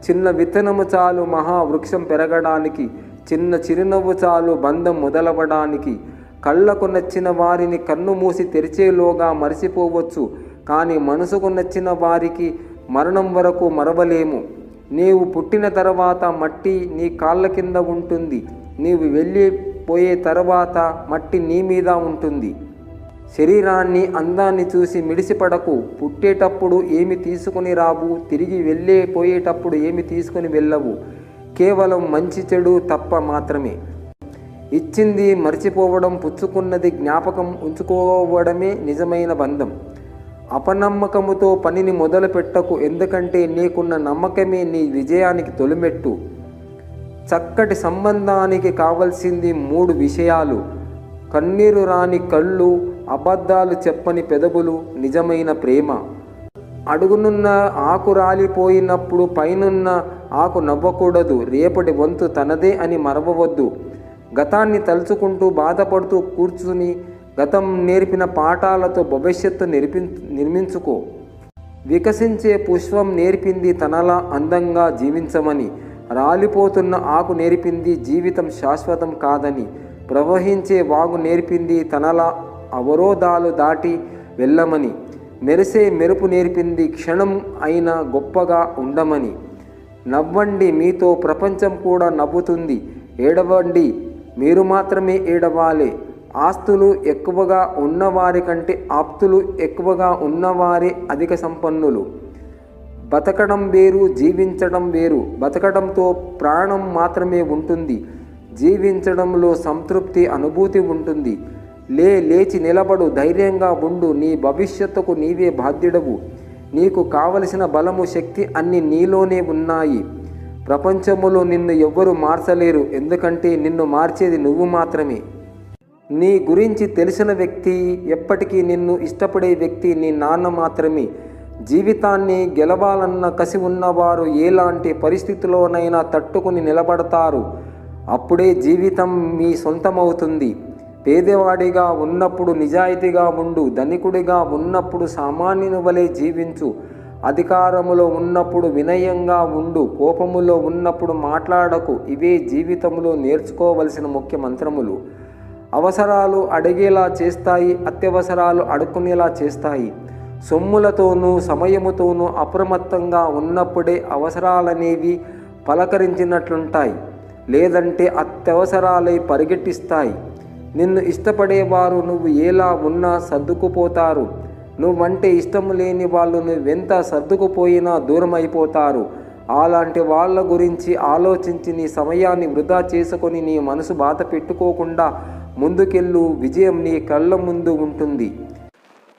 చిన్న విత్తనము చాలు మహావృక్షం పెరగడానికి, చిన్న చిరునవ్వు చాలు బంధం మొదలవడానికి. కళ్ళకు నచ్చిన వారిని కన్ను మూసి తెరిచేలోగా మరిచిపోవచ్చు, కానీ మనసుకు నచ్చిన వారికి మరణం వరకు మరవలేము. నీవు పుట్టిన తర్వాత మట్టి నీ కాళ్ళ కింద ఉంటుంది, నీవు వెళ్ళిపోయే తర్వాత మట్టి నీ మీద ఉంటుంది. శరీరాన్ని అందాన్ని చూసి మిడిసిపడకు. పుట్టేటప్పుడు ఏమి తీసుకుని రావు, తిరిగి పోయేటప్పుడు ఏమి తీసుకుని వెళ్ళవు. కేవలం మంచి చెడు తప్ప మాత్రమే. ఇచ్చింది మర్చిపోవడం, పుచ్చుకున్నది జ్ఞాపకం ఉంచుకోవడమే నిజమైన బంధం. అపనమ్మకముతో పనిని మొదలు పెట్టకు, ఎందుకంటే నీకున్న నమ్మకమే నీ విజయానికి తొలిమెట్టు. చక్కటి సంబంధానికి కావలసింది 3 విషయాలు: కన్నీరు రాని కళ్ళు, అబద్ధాలు చెప్పని పెదవులు, నిజమైన ప్రేమ. అడుగునున్న ఆకు రాలిపోయినప్పుడు పైనున్న ఆకు నవ్వకూడదు. రేపటి వంతు తనదే అని మరవవద్దు. గతాన్ని తలుచుకుంటూ బాధపడుతూ కూర్చుని గతం నేర్పిన పాఠాలతో భవిష్యత్తు నిర్మించుకో. వికసించే పుష్పం నేర్పింది తనలా అందంగా జీవించమని, రాలిపోతున్న ఆకు నేర్పింది జీవితం శాశ్వతం కాదని, ప్రవహించే వాగు నేర్పింది తనలా అవరోధాలు దాటి వెళ్ళమని, మెరిసే మెరుపు నేర్పింది క్షణం అయినా గొప్పగా ఉండమని. నవ్వండి, మీతో ప్రపంచం కూడా నవ్వుతుంది. ఏడవండి, మీరు మాత్రమే ఏడవాలి. ఆస్తులు ఎక్కువగా ఉన్నవారి కంటే ఆప్తులు ఎక్కువగా ఉన్నవారే అధిక సంపన్నులు. బతకడం వేరు, జీవించడం వేరు. బతకడంతో ప్రాణం మాత్రమే ఉంటుంది, జీవించడంలో సంతృప్తి, అనుభూతి ఉంటుంది. లేచి నిలబడు, ధైర్యంగా ఉండు. నీ భవిష్యత్తుకు నీవే బాధ్యుడవు. నీకు కావలసిన బలము, శక్తి అన్నీ నీలోనే ఉన్నాయి. ప్రపంచములో నిన్ను ఎవ్వరూ మార్చలేరు, ఎందుకంటే నిన్ను మార్చేది నువ్వు మాత్రమే. నీ గురించి తెలిసిన వ్యక్తి, ఎప్పటికీ నిన్ను ఇష్టపడే వ్యక్తి నీ నాన్న మాత్రమే. జీవితాన్ని గెలవాలన్న కసి ఉన్నవారు ఎలాంటి పరిస్థితుల్లోనైనా తట్టుకుని నిలబడతారు. అప్పుడే జీవితం మీ సొంతమవుతుంది. పేదవాడిగా ఉన్నప్పుడు నిజాయితీగా ఉండు. ధనికుడిగా ఉన్నప్పుడు సామాన్యుని వలె జీవించు. అధికారములో ఉన్నప్పుడు వినయంగా ఉండు. కోపములో ఉన్నప్పుడు మాట్లాడకు. ఇవే జీవితంలో నేర్చుకోవలసిన ముఖ్య మంత్రములు. అవసరాలు అడిగేలా చేస్తాయి, అత్యవసరాలు అడుక్కునేలా చేస్తాయి. సొమ్ములతోనూ సమయముతోనూ అప్రమత్తంగా ఉన్నప్పుడే అవసరాలనేవి పలకరించినట్లుంటాయి, లేదంటే అత్యవసరాలై పరిగెట్టిస్తాయి. నిన్ను ఇష్టపడేవారు నువ్వు ఎలా ఉన్నా సర్దుకుపోతారు. నువ్వంటే ఇష్టం లేని వాళ్ళు నువ్వెంత సర్దుకుపోయినా దూరం అయిపోతారు. అలాంటి వాళ్ళ గురించి ఆలోచించి నీ సమయాన్ని వృధా చేసుకొని నీ మనసు బాధ పెట్టుకోకుండా ముందుకెళ్ళు. విజయం నీ కళ్ళ ముందు ఉంటుంది.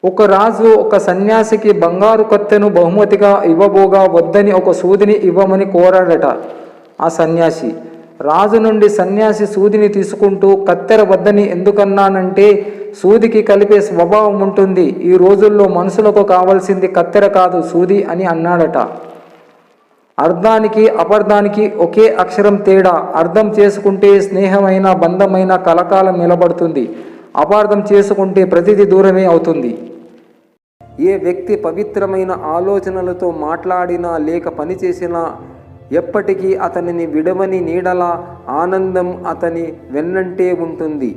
ఒక రాజు ఒక సన్యాసికి బంగారు కత్తెను బహుమతిగా ఇవ్వబోగా వద్దని ఒక సూదిని ఇవ్వమని కోరాడట. ఆ సన్యాసి రాజు నుండి సన్యాసి సూదిని తీసుకుంటూ, కత్తెర వద్దని ఎందుకన్నానంటే సూదికి కలిపే స్వభావం ఉంటుంది. ఈ రోజుల్లో మనుషులకు కావాల్సింది కత్తెర కాదు, సూది అని అన్నాడట. అర్థానికి అపార్థానికి ఒకే అక్షరం తేడా. అర్థం చేసుకుంటే స్నేహమైన బంధమైన కలకాలం నిలబడుతుంది. అపార్థం చేసుకుంటే ప్రతిదీ దూరమే అవుతుంది. ఏ వ్యక్తి పవిత్రమైన ఆలోచనలతో మాట్లాడినా లేక పనిచేసినా ఎప్పటికీ అతనిని విడవని నీడలా ఆనందం అతని వెన్నంటే ఉంటుంది.